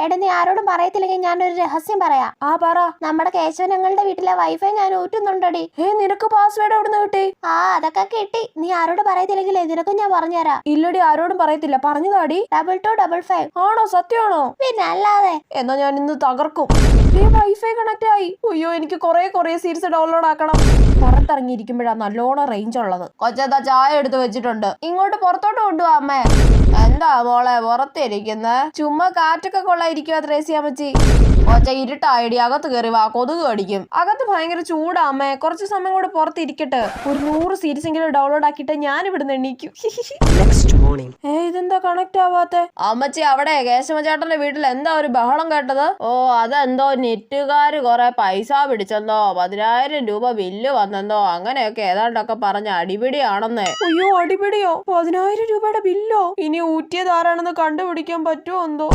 എടാ നീ ആരോടും പറയത്തില്ലെങ്കിൽ ഞാനൊരു രഹസ്യം പറയാം. ആ പറ. നമ്മുടെ കേശവനങ്ങളുടെ വീട്ടിലെ വൈഫൈ ഞാൻ ഊറ്റുന്നുണ്ടടി. നിനക്ക് പാസ്വേഡ് എവിടുന്ന് കിട്ടി? അതൊക്കെ കിട്ടി. നീ ആരോട് പറയത്തില്ലെങ്കിലേ നിനക്കും ഞാൻ പറഞ്ഞുതരാം. ഇല്ലടി, ആരോടും പറയത്തില്ല. പറഞ്ഞതാടി. 2255. ആണോ? സത്യമാണോ? പിന്നെ അല്ലാതെ. എന്നാ ഞാൻ ഇന്ന് തകർക്കും. വൈഫൈ കണക്ട് ആയി. അയ്യോ, എനിക്ക് കൊറേ സീരീസ് ഡൗൺലോഡ് ആക്കണം. പുറത്തിറങ്ങിയിരിക്കുമ്പോഴാ നല്ലോണം റേഞ്ച് ഉള്ളത്. കൊച്ചെന്താ ചായ എടുത്ത് വെച്ചിട്ടുണ്ട്, ഇങ്ങോട്ട് പുറത്തോട്ട് കൊണ്ടുപോവാ അമ്മേ. എന്താ മോളെ പുറത്തിരിക്കുന്ന? ചുമ്മാ കാറ്റൊക്കെ കൊള്ളായിരിക്കുവാ ത്രേസ്യാമ്മച്ചി. കൊച്ച ഇരുട്ടായിടി, അകത്ത് കയറി വാ, കൊതുക് കടിക്കും. അകത്ത് ഭയങ്കര ചൂടാ അമ്മേ, കുറച്ച് സമയം കൂടെ പുറത്തിരിക്കട്ടെ. ഒരു 100 സീരീസ് എങ്കിലും ഡൗൺലോഡ് ആക്കിയിട്ട് ഞാൻ ഇവിടുന്ന് എണീക്കും. ഇതെന്താ കണക്ട് ആവാത്തെ? അമ്മച്ചി, അവിടെ കേശവചേട്ടന്റെ വീട്ടിൽ എന്താ ഒരു ബഹളം കേട്ടത്? അതെന്തോ നെറ്റുകാര് കൊറേ പൈസ പിടിച്ചെന്നോ 10,000 രൂപ ബില്ല് വന്നെന്നോ അങ്ങനെയൊക്കെ ഏതാണ്ടൊക്കെ പറഞ്ഞ അടിപിടിയാണെന്നേ. അയ്യോ, അടിപിടിയോ? 10,000 രൂപയുടെ ബില്ലോ? ഇനി ഊറ്റിയത് ആരാണെന്ന് കണ്ടുപിടിക്കാൻ പറ്റുമോ എന്തോ.